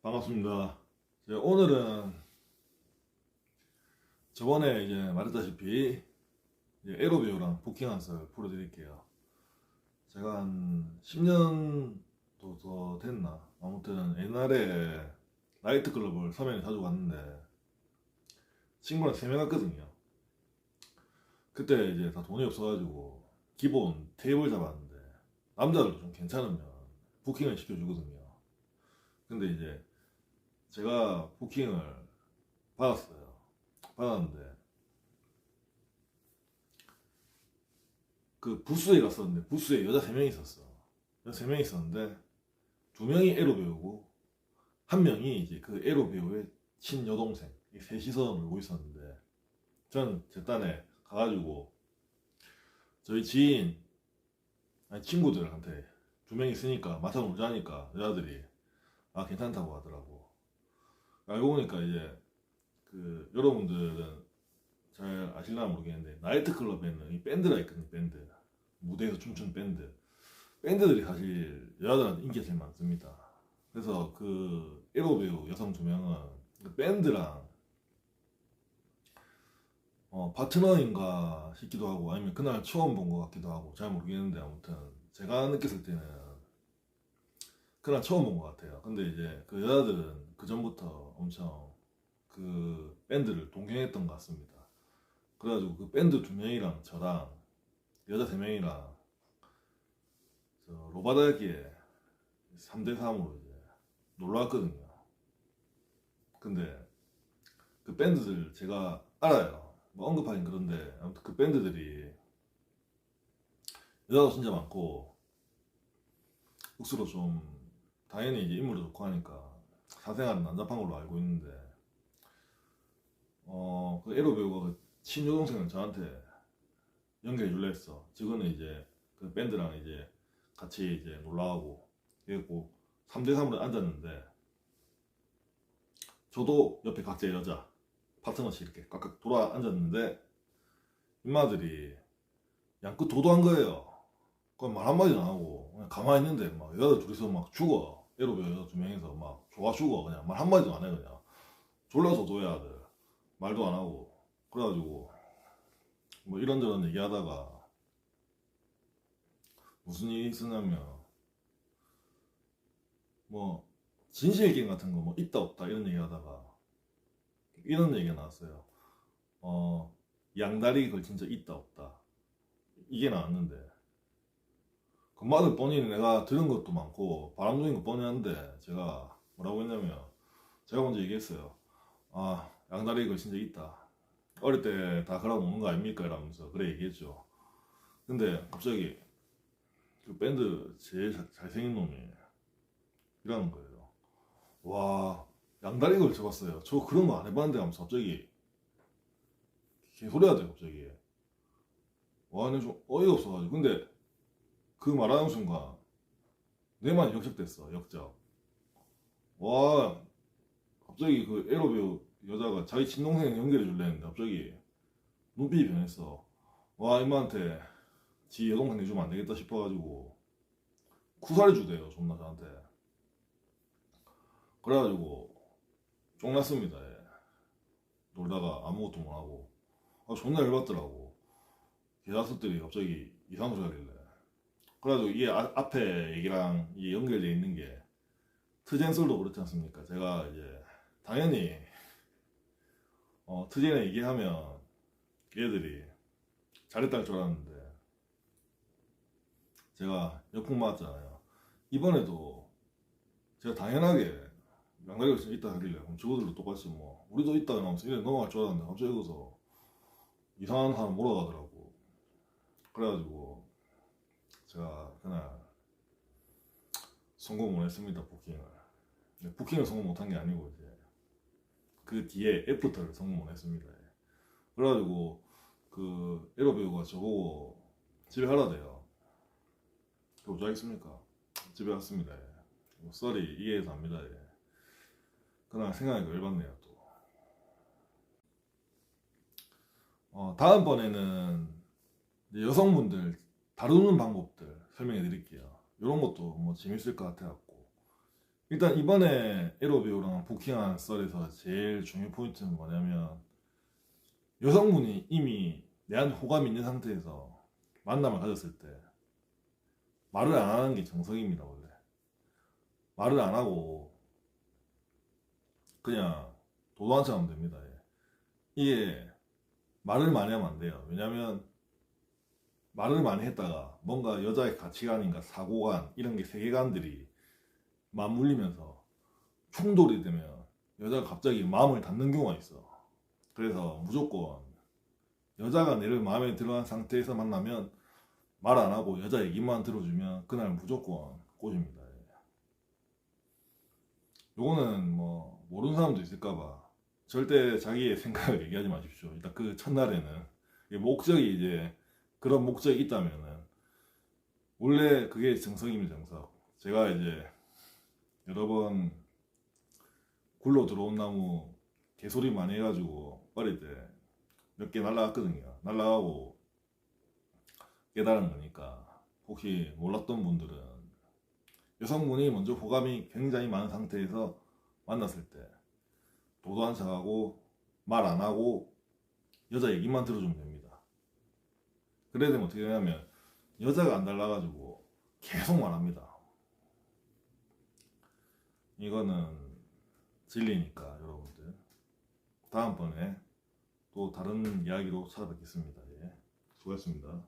반갑습니다. 오늘은 저번에 이제 말했다시피 이제 에로비오랑 부킹한 썰 풀어드릴게요. 제가 한 10년도 더 됐나? 아무튼 옛날에 나이트클럽을 서면에 자주 갔는데 친구랑 3명 갔거든요. 그때 이제 다 돈이 없어가지고 기본 테이블 잡았는데 남자들도 좀 괜찮으면 부킹을 시켜주거든요. 근데 이제 제가 부킹을 받았어요. 받았는데 그 부스에 갔었는데 부스에 여자 3명이 있었어. 여자 3명이 있었는데 2명이 에로 배우고 1명이 이제 그 에로 배우의 친여동생, 이 셋이서 놀고 있었는데 전 제 딴에 가가지고 저희 지인 아니 친구들한테 2명 있으니까 마사 놀자니까 여자들이 아 괜찮다고 하더라고. 알고 보니까 이제 그 여러분들은 잘 아실려나 모르겠는데 나이트클럽에는 이 밴드가 있거든요. 밴드, 무대에서 춤추는 밴드들이 사실 여자들한테 인기가 제일 많습니다. 그래서 그 에로 배우 여성 2명은 그 밴드랑 파트너인가 싶기도 하고 아니면 그날 처음 본 것 같기도 하고 잘 모르겠는데 아무튼 제가 느꼈을 때는 그날 처음 본 것 같아요. 근데 이제 그 여자들은 그 전부터 엄청 그 밴드를 동경했던 것 같습니다. 그래가지고 그 밴드 2명이랑 저랑 여자 3명이랑 로바다기에 3대3으로 이제 놀러 왔거든요. 근데 그 밴드들 제가 알아요. 뭐 언급하긴 그런데 아무튼 그 밴드들이 여자도 진짜 많고 억수로 좀 당연히 이제 인물도 좋고 하니까 사생활은 난잡한 걸로 알고 있는데 그 에로 배우가 그 친여동생을 저한테 연결해 줄래 했어. 지금은 이제 그 밴드랑 이제 같이 이제 놀러가고 그랬고 3대3으로 앉았는데 저도 옆에 각자 여자 파트너씩 이렇게 각각 돌아 앉았는데 인마들이 양끝 도도한 거예요. 그럼 말 한마디도 안 하고 그냥 가만히 있는데 막 여자 둘이서 막 죽어. 에로 배우 여자 2명이서 막 좋아 죽어. 그냥 말 한마디도 안 해. 그냥 졸라 도도해 아들. 말도 안 하고 그래가지고 뭐 이런저런 얘기하다가 무슨 일이 있었냐면 뭐 진실 게임 같은 거 뭐 있다 없다 이런 얘기하다가 이런 얘기가 나왔어요. 양다리 걸친 적 있다 없다 이게 나왔는데 그 말을 뻔히 내가 들은 것도 많고 바람둥인 거 뻔히 한데 제가 뭐라고 했냐면 제가 먼저 얘기했어요. 아 양다리 걸친 적 있다. 어릴 때 다 그러고 노는 거 아닙니까? 이러면서 그래 얘기했죠. 근데 갑자기 그 밴드 제일 잘생긴 놈이 이러는 거예요. 와 양다리 걸쳐봤어요. 저 그런 거 안 해봤는데 하면서 갑자기 개소리 하대요 갑자기. 와 근데 좀 어이가 없어가지고 근데 그 말하는 순간 내만 역적됐어 역적. 와 갑자기 그 에로 배우 여자가 자기 친동생 연결해 줄래 했는데 갑자기 눈빛이 변했어. 와 이마한테 지 여동생 내주면 안 되겠다 싶어가지고 쿠사리 주대요 존나 저한테. 그래가지고 쫑났습니다. 예. 놀다가 아무것도 못하고 존나 열받더라고. 개자식들이 갑자기 이상한 소리 하길래. 그래가지고 이게 앞에 얘기랑 이게 연결되어 있는 게 트젠술도 그렇지 않습니까? 제가 이제 당연히 트젠에 얘기하면 얘들이 잘했다 할 줄 알았는데 제가 역풍 맞았잖아요. 이번에도 제가 당연하게 양다리가 진짜 있다 하길래 그럼 저거들도 똑같이 뭐 우리도 있다 이러면서 이래 넘어갈 줄 알았는데 갑자기 여기서 이상한 사람 몰아가더라고. 그래가지고 제가 그날 성공 못했습니다. 부킹을 성공 못한 게 아니고 이제 그 뒤에 애프터를 성공 못했습니다. 그래가지고 그 에로 배우가 저보고 집에 가라대요. 그 어쩌겠습니까? 집에 갔습니다. 뭐 썰이 이해해서 합니다. 그날 생각하니까 열받네요 또. 다음번에는 이제 여성분들 다루는 방법들 설명해 드릴게요. 이런 것도 뭐 재밌을 것 같아갖고 일단 이번에 에로 배우랑 부킹한 썰에서 제일 중요 포인트는 뭐냐면 여성분이 이미 내한테 호감이 있는 상태에서 만남을 가졌을 때 말을 안 하는 게 정석입니다. 원래 말을 안 하고 그냥 도도한 척하면 됩니다. 예. 이게 말을 많이 하면 안 돼요. 왜냐면 말을 많이 했다가 뭔가 여자의 가치관인가 사고관 이런 게 세계관들이 맞물리면서 충돌이 되면 여자가 갑자기 마음을 닫는 경우가 있어. 그래서 무조건 여자가 내를 마음에 들어한 상태에서 만나면 말 안 하고 여자 얘기만 들어주면 그날 무조건 꼬집니다. 예. 요거는 뭐 모르는 사람도 있을까봐 절대 자기의 생각을 얘기하지 마십시오. 일단 그 첫날에는 목적이 이제 그런 목적이 있다면은 원래 그게 정석입니다. 정석. 제가 이제 여러 번 굴러 들어온 나무 개소리 많이 해가지고 어릴 때 몇 개 날라갔거든요. 날라가고 깨달은 거니까 혹시 몰랐던 분들은 여성분이 먼저 호감이 굉장히 많은 상태에서 만났을 때 도도한 척하고 말 안 하고 여자 얘기만 들어주면 됩니다. 그래야 되면 어떻게 되냐면 여자가 안 달라가지고 계속 말합니다. 이거는 진리니까 여러분들 다음번에 또 다른 이야기로 찾아뵙겠습니다. 예. 수고하셨습니다.